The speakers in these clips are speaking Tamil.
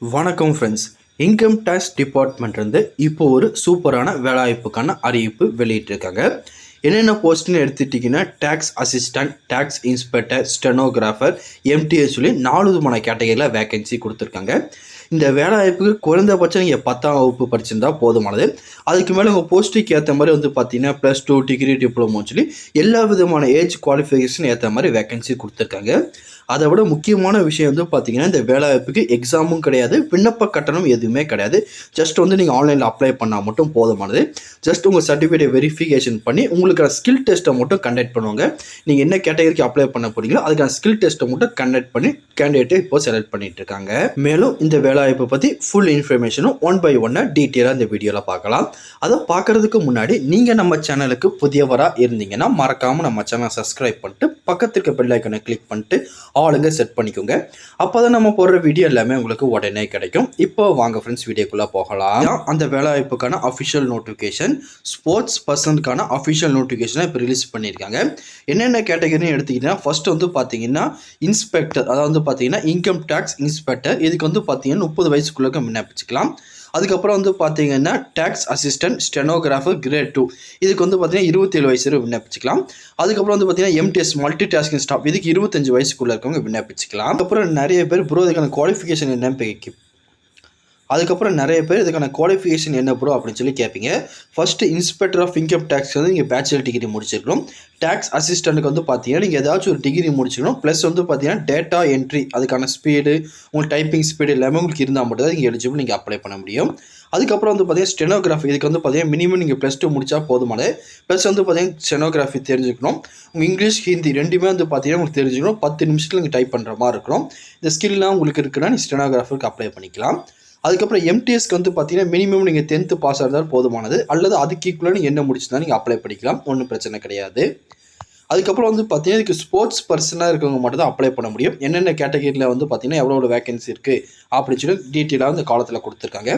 வணக்கம் ஃப்ரெண்ட்ஸ். இன்கம் டேக்ஸ் டிபார்ட்மெண்ட் வந்து இப்போ ஒரு சூப்பரான வேலைவாய்ப்புக்கான அறிவிப்பு வெளியிட்டிருக்காங்க. என்னென்ன போஸ்ட்னு எடுத்துட்டிங்கன்னா tax assistant, tax inspector, stenographer, MTS சொல்லி 4 விதமான கேட்டகரியில் வேகன்சி கொடுத்துருக்காங்க. இந்த வேலைவாய்ப்புக்கு குறைந்தபட்சம் நீங்கள் 10ஆம் வகுப்பு படிச்சிருந்தா போதுமானது. அதுக்கு மேலே உங்கள் போஸ்ட்டுக்கு ஏற்ற மாதிரி வந்து பார்த்தீங்கன்னா +2 டிகிரி, டிப்ளமோன்னு சொல்லி எல்லா விதமான ஏஜ் குவாலிஃபிகேஷன் ஏற்ற மாதிரி வேகன்சி கொடுத்துருக்காங்க. அதை விட முக்கியமான விஷயம் வந்து பார்த்தீங்கன்னா இந்த வேலைவாய்ப்புக்கு எக்ஸாமும் கிடையாது, விண்ணப்ப கட்டணம் எதுவுமே கிடையாது. ஜஸ்ட் வந்து நீங்கள் ஆன்லைனில் அப்ளை பண்ணால் மட்டும் போதுமானது. ஜஸ்ட் உங்கள் சர்டிஃபிகேட்டை வெரிஃபிகேஷன் பண்ணி உங்களுக்கான ஸ்கில் டெஸ்ட்டை மட்டும் கண்டக்ட் பண்ணுவாங்க. நீங்கள் என்ன கேட்டகரிக்கு அப்ளை பண்ண போறீங்களோ அதுக்கான ஸ்கில் டெஸ்ட்டை மட்டும் கண்டக்ட் பண்ணி கேண்டிடேட்டை இப்போ செலக்ட் பண்ணிட்டு இருக்காங்க. மேலும் இந்த வேலைவாய்ப்பை பற்றி ஃபுல் இன்ஃபர்மேஷனும் 1 by 1 டீட்டெயிலாக இந்த வீடியோவில் பார்க்கலாம். அதை பார்க்கறதுக்கு முன்னாடி நீங்கள் நம்ம சேனலுக்கு புதியவராக இருந்தீங்கன்னா மறக்காமல் நம்ம சேனலை சப்ஸ்கிரைப் பண்ணிட்டு பக்கத்து இருக்க பெல் ஐக்கனை கிளிக் பண்ணிட்டு ஆளுங்க செட் பண்ணிக்கோங்க. அப்போ தான் நம்ம போடுற வீடியோ எல்லாமே உங்களுக்கு உடனே கிடைக்கும். இப்போ வாங்க ஃப்ரெண்ட்ஸ் வீடியோக்குள்ளே போகலாம். அந்த வேலைவாய்ப்புக்கான அஃபிஷியல் நோட்டிஃபிகேஷன், ஸ்போர்ட்ஸ் பர்சனுக்கான அஃபிஷியல் நோட்டிஃபிகேஷனை இப்போ ரிலீஸ் பண்ணியிருக்காங்க. என்னென்ன கேட்டகரின்னு எடுத்துக்கிட்டிங்கன்னா ஃபர்ஸ்ட் வந்து பார்த்தீங்கன்னா இன்ஸ்பெக்டர், அதாவது வந்து பார்த்தீங்கன்னா இன்கம் டேக்ஸ் இன்ஸ்பெக்டர். இதுக்கு வந்து பார்த்தீங்கன்னா 30 வயசுக்குள்ளே விண்ணப்பிச்சுக்கலாம். அதுக்கப்புறம் வந்து பார்த்தீங்கன்னா டேக்ஸ் அசிஸ்டன்ட், ஸ்டெனோகிராஃபர் கிரேட் 2. இதுக்கு வந்து பார்த்தீங்கன்னா 27 வயசு வரை விண்ணப்பிச்சுக்கலாம். அதுக்கப்புறம் வந்து பார்த்தீங்கன்னா எம்டிஎஸ் மல்டி டாஸ்கிங் ஸ்டாஃப், இதுக்கு 25 வயசுக்குள்ளே இருக்கவங்க விண்ணப்பிச்சுக்கலாம். அதுக்கப்புறம் நிறைய பேர் ப்ரோ இதுக்கான குவாலிஃபிகேஷன் இதுக்கான குவாலிஃபிகேஷன் என்ன ப்ரோ அப்படின்னு சொல்லி கேட்பீங்க. First inspector of income tax வந்து நீங்கள் பேச்சுலர் டிகிரி முடிச்சிருக்கணும். டேக்ஸ் அசிஸ்டண்ட்டுக்கு வந்து பார்த்தீங்கன்னா நீங்கள் ஏதாச்சும் ஒரு டிகிரி முடிச்சிக்கணும். ப்ளஸ் வந்து பார்த்தீங்கன்னா டேட்டா என்ட்ரி அதுக்கான ஸ்பீடு, உங்கள் டைப்பிங் ஸ்பீடு எல்லாமே உங்களுக்கு இருந்தால் மட்டும் தான் நீங்கள் எலிஜிபிள், நீங்கள் அப்ளை பண்ண முடியும். அதுக்கப்புறம் வந்து பார்த்தீங்கன்னா ஸ்டெனோகிராஃபி, இதுக்கு வந்து பார்த்தீங்கன்னா மினிமம் நீங்கள் +2 முடிச்சா போதுமானது. ப்ளஸ் வந்து பார்த்தீங்கன்னா ஸ்டெனோகிராஃபி தெரிஞ்சுக்கணும். உங்கள் இங்கிலீஷ், ஹிந்தி ரெண்டுமே வந்து பார்த்தீங்கன்னா உங்களுக்கு தெரிஞ்சுக்கணும். 10 நிமிஷத்தில் நீங்கள் டைப் பண்ணுற மாதிரி இருக்கணும். இந்த ஸ்கில்லாம் உங்களுக்கு இருக்குன்னா நீங்கள் ஸ்டெனோகிராஃபருக்கு அப்ளை பண்ணிக்கலாம். அதுக்கப்புறம் எம்டிஎஸ்க்கு வந்து பார்த்தீங்கன்னா மினிமம் நீங்கள் 10th பாஸ் இருந்தால் போதுமானது, அல்லது அதுக்கு ஈக்குவலாக நீங்கள் என்ன முடிச்சுதான் நீங்கள் அப்ளை பண்ணிக்கலாம், ஒன்றும் பிரச்சனை கிடையாது. அதுக்கப்புறம் வந்து பார்த்தீங்கன்னா இதுக்கு ஸ்போர்ட்ஸ் பர்சனாக இருக்கவங்க மட்டும் தான் அப்ளை பண்ண முடியும். என்னென்ன கேட்டகரியில் வந்து பார்த்தீங்கன்னா எவ்வளோ வேகன்சி இருக்குது அப்படின்னு சொல்லி டீட்டெயிலாக இந்த காலத்தில் கொடுத்துருக்காங்க.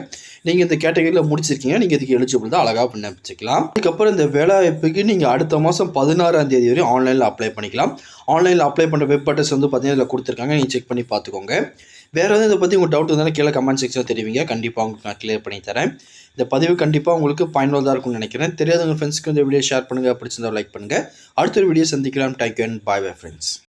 நீங்கள் இந்த கேட்டகரியில் முடிச்சிருக்கீங்க, நீங்கள் இதுக்கு எலிஜிபிள் தான், அழகாக விண்ணப்பிச்சுக்கலாம். அதுக்கப்புறம் இந்த வேலைவாய்ப்புக்கு நீங்கள் அடுத்த மாதம் 16ஆம் தேதி வரை ஆன்லைனில் அப்ளை பண்ணிக்கலாம். ஆன்லைனில் அப்ளை பண்ணுற வெப் அட்ரஸ் வந்து பார்த்தீங்கன்னா இதில் கொடுத்துருக்காங்க, நீங்கள் செக் பண்ணி பார்த்துக்கோங்க. வேறு எதாவது இதை பற்றி உங்கள் டவுட் இருந்தாலும் கீழே கமெண்ட் செக்ஷனில் தெரிவிங்க, கண்டிப்பாக உங்களுக்கு நான் கிளியர் பண்ணி தரேன். இந்த பதிவு கண்டிப்பாக உங்களுக்கு பயனுள்ளதாக இருக்கும்னு நினைக்கிறேன். தெரியாதவங்க ஃப்ரெண்ட்ஸ்க்கு இந்த வீடியோ ஷேர் பண்ணுங்கள், பிடிச்சிருந்தா லைக் பண்ணுங்கள். அடுத்த ஒரு வீடியோ சந்திக்கலாம். Thank you and bye friends.